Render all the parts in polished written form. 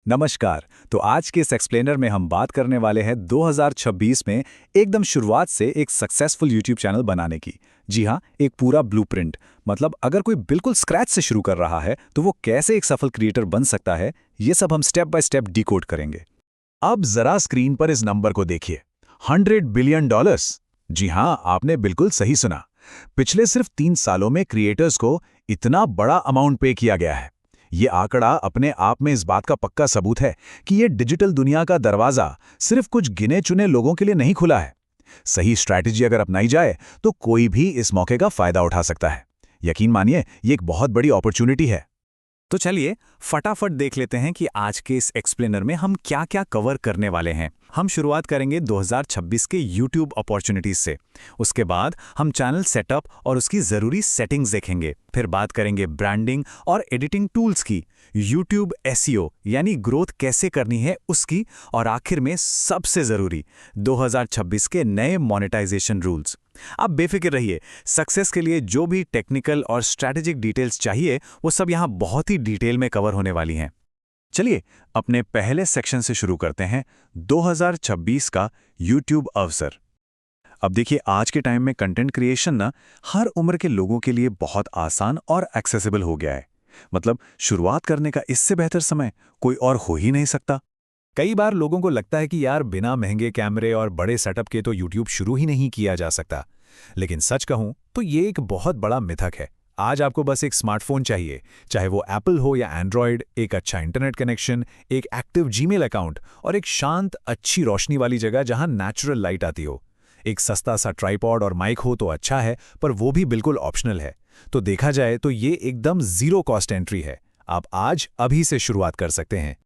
नमस्कार। तो आज के इस एक्सप्लेनर में हम बात करने वाले हैं 2026 में एकदम शुरुआत से एक सक्सेसफुल यूट्यूब चैनल बनाने की। जी हाँ, एक पूरा ब्लूप्रिंट। मतलब अगर कोई बिल्कुल स्क्रैच से शुरू कर रहा है तो वो कैसे एक सफल क्रिएटर बन सकता है, ये सब हम स्टेप बाय स्टेप डिकोड करेंगे। अब जरा स्क्रीन पर इस नंबर को देखिए। $100 बिलियन। जी हाँ, आपने बिल्कुल सही सुना। पिछले सिर्फ 3 सालों में क्रिएटर्स को इतना बड़ा अमाउंट पे किया गया है। ये आंकड़ा अपने आप में इस बात का पक्का सबूत है कि ये डिजिटल दुनिया का दरवाजा सिर्फ कुछ गिने चुने लोगों के लिए नहीं खुला है। सही स्ट्रैटेजी अगर अपनाई जाए तो कोई भी इस मौके का फायदा उठा सकता है। यकीन मानिए, ये एक बहुत बड़ी अपॉर्चुनिटी है। तो चलिए फटाफट देख लेते हैं कि आज के इस एक्सप्लेनर में हम क्या क्या कवर करने वाले हैं। हम शुरुआत करेंगे 2026 के YouTube अपॉर्चुनिटीज से। उसके बाद हम चैनल सेटअप और उसकी ज़रूरी सेटिंग्स देखेंगे। फिर बात करेंगे ब्रांडिंग और एडिटिंग टूल्स की, YouTube SEO यानी ग्रोथ कैसे करनी है उसकी, और आखिर में सबसे ज़रूरी 2026 के नए मोनेटाइजेशन रूल्स। आप बेफिक्र रहिए, सक्सेस के लिए जो भी टेक्निकल और स्ट्रैटेजिक डिटेल्स चाहिए वो सब यहाँ बहुत ही डिटेल में कवर होने वाली हैं। चलिए अपने पहले सेक्शन से शुरू करते हैं, 2026 का YouTube अवसर। अब देखिए, आज के टाइम में कंटेंट क्रिएशन ना हर उम्र के लोगों के लिए बहुत आसान और एक्सेसिबल हो गया है। मतलब शुरुआत करने का इससे बेहतर समय कोई और हो ही नहीं सकता। कई बार लोगों को लगता है कि यार बिना महंगे कैमरे और बड़े सेटअप के तो YouTube शुरू ही नहीं किया जा सकता। लेकिन सच कहूं तो ये एक बहुत बड़ा मिथक है। आज आपको बस एक स्मार्टफोन चाहिए, चाहे वो एप्पल हो या एंड्रॉयड, एक अच्छा इंटरनेट कनेक्शन, एक एक्टिव जीमेल अकाउंट और एक शांत अच्छी रोशनी वाली जगह जहां नेचुरल लाइट आती हो। एक सस्ता सा ट्राइपॉड और माइक हो तो अच्छा है, पर वो भी बिल्कुल ऑप्शनल है। तो देखा जाए तो ये एकदम जीरो कॉस्ट एंट्री है। आप आज अभी से शुरुआत कर सकते हैं।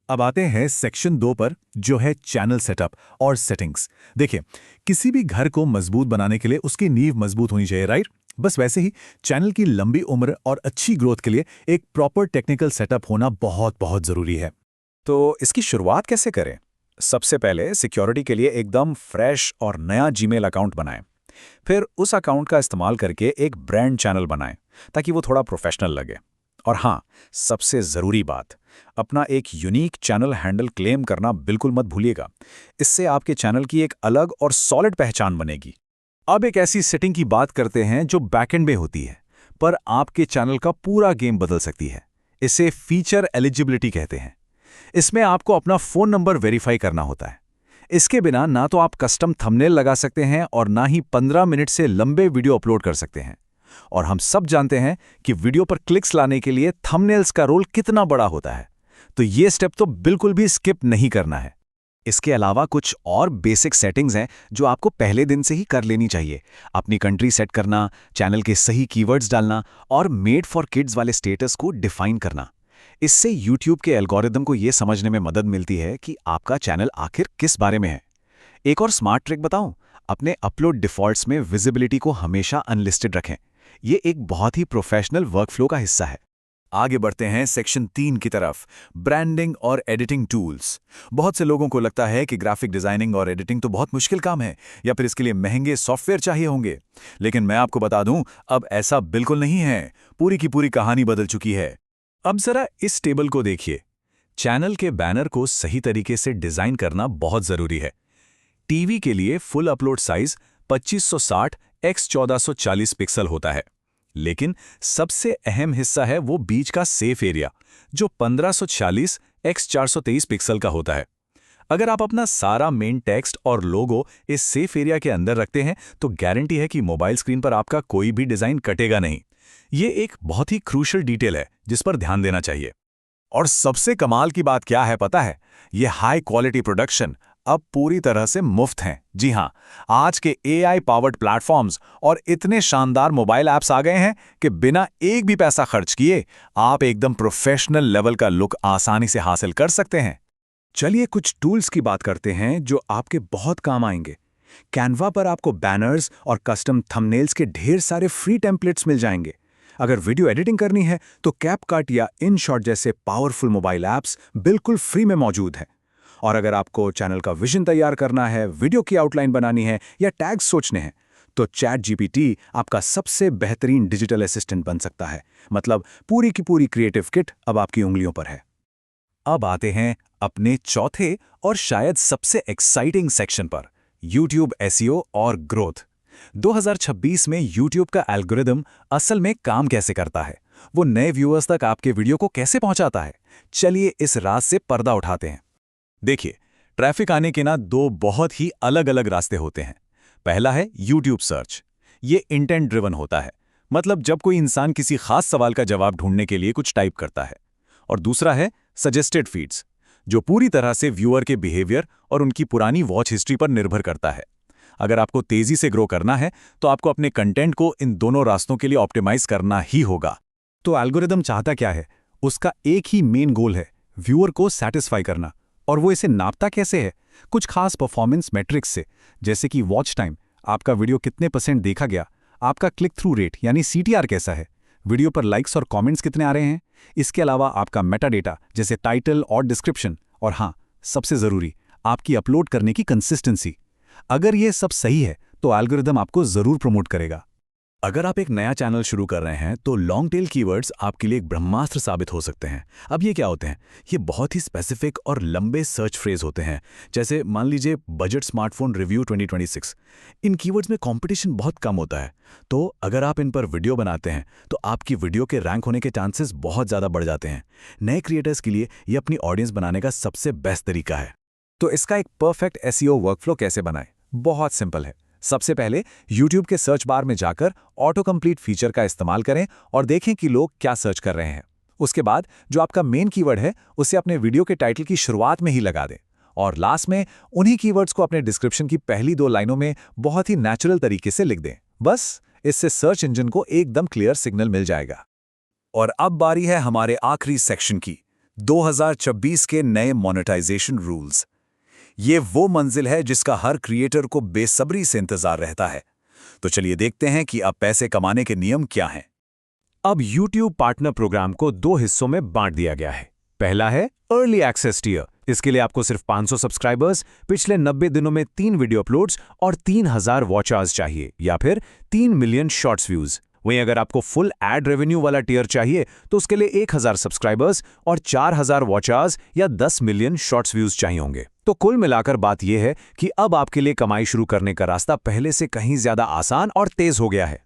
अब आते हैं सेक्शन 2 पर, जो है चैनल सेटअप और सेटिंग्स। देखिए, किसी भी घर को मजबूत बनाने के लिए उसकी नींव मजबूत होनी चाहिए, राइट? बस वैसे ही चैनल की लंबी उम्र और अच्छी ग्रोथ के लिए एक प्रॉपर टेक्निकल सेटअप होना बहुत बहुत ज़रूरी है। तो इसकी शुरुआत कैसे करें? सबसे पहले सिक्योरिटी के लिए एकदम फ्रेश और नया जीमेल अकाउंट बनाएं। फिर उस अकाउंट का इस्तेमाल करके एक ब्रांड चैनल बनाएं ताकि वो थोड़ा प्रोफेशनल लगे। और हाँ, सबसे ज़रूरी बात, अपना एक यूनिक चैनल हैंडल क्लेम करना बिल्कुल मत भूलिएगा। इससे आपके चैनल की एक अलग और सॉलिड पहचान बनेगी। अब एक ऐसी सेटिंग की बात करते हैं जो बैकएंड में होती है, पर आपके चैनल का पूरा गेम बदल सकती है। इसे फीचर एलिजिबिलिटी कहते हैं। इसमें आपको अपना फ़ोन नंबर वेरीफाई करना होता है। इसके बिना ना तो आप कस्टम थंबनेल लगा सकते हैं और ना ही 15 मिनट से लंबे वीडियो अपलोड कर सकते हैं। और हम सब जानते हैं कि वीडियो पर क्लिक्स लाने के लिए थंबनेल्स का रोल कितना बड़ा होता है। तो ये स्टेप तो बिल्कुल भी स्किप नहीं करना है। इसके अलावा कुछ और बेसिक सेटिंग्स हैं जो आपको पहले दिन से ही कर लेनी चाहिए। अपनी कंट्री सेट करना, चैनल के सही कीवर्ड्स डालना और मेड फॉर किड्स वाले स्टेटस को डिफाइन करना। इससे YouTube के एल्गोरिदम को ये समझने में मदद मिलती है कि आपका चैनल आखिर किस बारे में है। एक और स्मार्ट ट्रिक बताऊं, अपने अपलोड डिफ़ॉल्ट्स में विजिबिलिटी को हमेशा अनलिस्टेड रखें। ये एक बहुत ही प्रोफेशनल वर्कफ्लो का हिस्सा है। आगे बढ़ते हैं सेक्शन 3 की तरफ, ब्रांडिंग और एडिटिंग टूल्स। बहुत से लोगों को लगता है कि ग्राफिक डिजाइनिंग और एडिटिंग तो बहुत मुश्किल काम है, या फिर इसके लिए महंगे सॉफ्टवेयर चाहिए होंगे। लेकिन मैं आपको बता दूं, अब ऐसा बिल्कुल नहीं है। पूरी की पूरी कहानी बदल चुकी है। अब जरा इस टेबल को देखिए। चैनल के बैनर को सही तरीके से डिजाइन करना बहुत जरूरी है। टीवी के लिए full upload size 2560 x 1440 pixel होता है, लेकिन सबसे अहम हिस्सा है वो बीच का सेफ एरिया, जो 1540 x 423 पिक्सल का होता है। अगर आप अपना सारा मेन टेक्स्ट और लोगो इस सेफ एरिया के अंदर रखते हैं तो गारंटी है कि मोबाइल स्क्रीन पर आपका कोई भी डिजाइन कटेगा नहीं। ये एक बहुत ही क्रूशियल डिटेल है जिस पर ध्यान देना चाहिए। और सबसे कमाल की बात क्या है पता है? ये हाई क्वालिटी प्रोडक्शन अब पूरी तरह से मुफ्त हैं। जी हाँ, आज के AI पावर्ड प्लेटफॉर्म्स और इतने शानदार मोबाइल ऐप्स आ गए हैं कि बिना एक भी पैसा खर्च किए आप एकदम प्रोफेशनल लेवल का लुक आसानी से हासिल कर सकते हैं। चलिए कुछ टूल्स की बात करते हैं जो आपके बहुत काम आएंगे। कैनवा पर आपको बैनर्स और कस्टम थंबनेल्स के ढेर सारे फ्री टेम्पलेट्स मिल जाएंगे। अगर वीडियो एडिटिंग करनी है तो कैपकट या InShot जैसे पावरफुल मोबाइल ऐप्स बिल्कुल फ्री में मौजूद हैं। और अगर आपको चैनल का विजन तैयार करना है, वीडियो की आउटलाइन बनानी है या टैग्स सोचने हैं, तो ChatGPT आपका सबसे बेहतरीन डिजिटल असिस्टेंट बन सकता है। मतलब पूरी की पूरी क्रिएटिव किट अब आपकी उंगलियों पर है। अब आते हैं अपने चौथे और शायद सबसे एक्साइटिंग सेक्शन पर, YouTube SEO और ग्रोथ। 2026 में YouTube का एल्गोरिदम असल में काम कैसे करता है, वो नए व्यूअर्स तक आपके वीडियो को कैसे पहुंचाता है, चलिए इस राज से पर्दा उठाते हैं। देखिए, ट्रैफिक आने के ना दो बहुत ही अलग अलग रास्ते होते हैं। पहला है YouTube सर्च। ये इंटेंट ड्रिवन होता है, मतलब जब कोई इंसान किसी खास सवाल का जवाब ढूंढने के लिए कुछ टाइप करता है। और दूसरा है सजेस्टेड फीड्स, जो पूरी तरह से व्यूअर के बिहेवियर और उनकी पुरानी वॉच हिस्ट्री पर निर्भर करता है। अगर आपको तेजी से ग्रो करना है तो आपको अपने कंटेंट को इन दोनों रास्तों के लिए ऑप्टिमाइज करना ही होगा। तो एल्गोरिदम चाहता क्या है? उसका एक ही मेन गोल है, व्यूअर को सैटिस्फाई करना। और वो इसे नापता कैसे है? कुछ खास परफॉर्मेंस मैट्रिक्स से, जैसे कि वॉच टाइम, आपका वीडियो कितने % देखा गया, आपका क्लिक थ्रू रेट यानी CTR कैसा है, वीडियो पर लाइक्स और कमेंट्स कितने आ रहे हैं। इसके अलावा आपका मेटा डेटा जैसे टाइटल और डिस्क्रिप्शन, और हाँ, सबसे ज़रूरी, आपकी अपलोड करने की कंसिस्टेंसी। अगर ये सब सही है तो एल्गोरिदम आपको ज़रूर प्रमोट करेगा। अगर आप एक नया चैनल शुरू कर रहे हैं तो लॉन्ग टेल कीवर्ड्स आपके लिए एक ब्रह्मास्त्र साबित हो सकते हैं। अब ये क्या होते हैं? ये बहुत ही स्पेसिफिक और लंबे सर्च फ्रेज होते हैं, जैसे मान लीजिए बजट स्मार्टफोन रिव्यू 2026। इन कीवर्ड्स में कंपटीशन बहुत कम होता है, तो अगर आप इन पर वीडियो बनाते हैं तो आपकी वीडियो के रैंक होने के चांसेस बहुत ज़्यादा बढ़ जाते हैं। नए क्रिएटर्स के लिए ये अपनी ऑडियंस बनाने का सबसे बेस्ट तरीका है। तो इसका एक परफेक्ट SEO वर्कफ्लो कैसे बनाएं? बहुत सिंपल है। सबसे पहले YouTube के सर्च बार में जाकर ऑटो कंप्लीट फीचर का इस्तेमाल करें और देखें कि लोग क्या सर्च कर रहे हैं। उसके बाद जो आपका मेन कीवर्ड है उसे अपने वीडियो के टाइटल की शुरुआत में ही लगा दें, और लास्ट में उन्हीं कीवर्ड्स को अपने डिस्क्रिप्शन की पहली 2 लाइनों में बहुत ही नेचुरल तरीके से लिख दें। बस इससे सर्च इंजन को एकदम क्लियर सिग्नल मिल जाएगा। और अब बारी है हमारे आखिरी सेक्शन की, 2026 के नए मोनेटाइजेशन रूल्स। ये वो मंजिल है जिसका हर क्रिएटर को बेसब्री से इंतजार रहता है। तो चलिए देखते हैं कि अब पैसे कमाने के नियम क्या हैं। अब YouTube पार्टनर प्रोग्राम को 2 हिस्सों में बांट दिया गया है। पहला है अर्ली एक्सेस टियर। इसके लिए आपको सिर्फ 500 सब्सक्राइबर्स, पिछले 90 दिनों में 3 वीडियो अपलोड्स और 3000 वॉच आवर्स चाहिए, या फिर 3 मिलियन शॉर्ट्स व्यूज। वहीं अगर आपको फुल एड रेवेन्यू वाला टियर चाहिए तो उसके लिए 1000 सब्सक्राइबर्स और 4000 वॉच आवर्स या 10 मिलियन शॉर्ट्स व्यूज चाहिए होंगे। तो कुल मिलाकर बात यह है कि अब आपके लिए कमाई शुरू करने का रास्ता पहले से कहीं ज्यादा आसान और तेज हो गया है।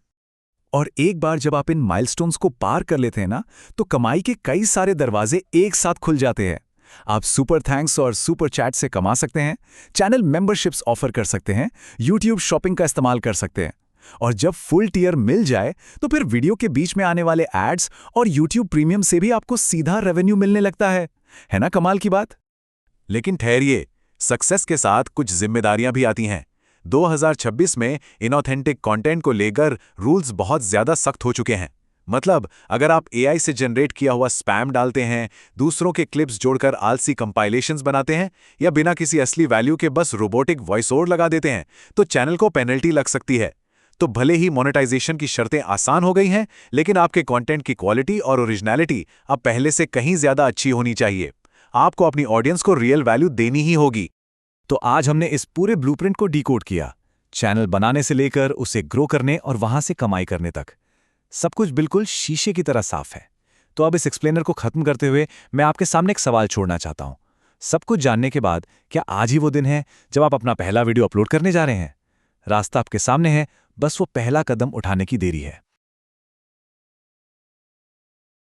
और एक बार जब आप इन माइलस्टोन्स को पार कर लेते हैं ना, तो कमाई के कई सारे दरवाजे एक साथ खुल जाते हैं। आप सुपर थैंक्स और सुपर चैट से कमा सकते हैं, चैनल मेंबरशिप्स ऑफर कर सकते हैं, YouTube शॉपिंग का इस्तेमाल कर सकते हैं, और जब फुल टियर मिल जाए तो फिर वीडियो के बीच में आने वाले एड्स और YouTube प्रीमियम से भी आपको सीधा रेवेन्यू मिलने लगता है ना कमाल की बात? लेकिन ठहरिए, सक्सेस के साथ कुछ जिम्मेदारियां भी आती हैं। 2026 में इनऑथेंटिक कंटेंट को लेकर रूल्स बहुत ज्यादा सख्त हो चुके हैं। मतलब अगर आप AI से जनरेट किया हुआ स्पैम डालते हैं, दूसरों के क्लिप्स जोड़कर आलसी कंपाइलेशंस बनाते हैं, या बिना किसी असली वैल्यू के बस रोबोटिक वॉइस ओवर लगा देते हैं, तो चैनल को पेनल्टी लग सकती है। तो भले ही मोनेटाइजेशन की शर्तें आसान हो गई हैं, लेकिन आपके कंटेंट की क्वालिटी और ओरिजिनलिटी अब पहले से कहीं ज्यादा अच्छी होनी चाहिए। आपको अपनी ऑडियंस को रियल वैल्यू देनी ही होगी। तो आज हमने इस पूरे ब्लूप्रिंट को डिकोड किया, चैनल बनाने से लेकर उसे ग्रो करने और वहां से कमाई करने तक। सब कुछ बिल्कुल शीशे की तरह साफ है। तो अब इस एक्सप्लेनर को खत्म करते हुए मैं आपके सामने एक सवाल छोड़ना चाहता हूं। सब कुछ जानने के बाद क्या आज ही वो दिन है जब आप अपना पहला वीडियो अपलोड करने जा रहे हैं? रास्ता आपके सामने है, बस वो पहला कदम उठाने की देरी है।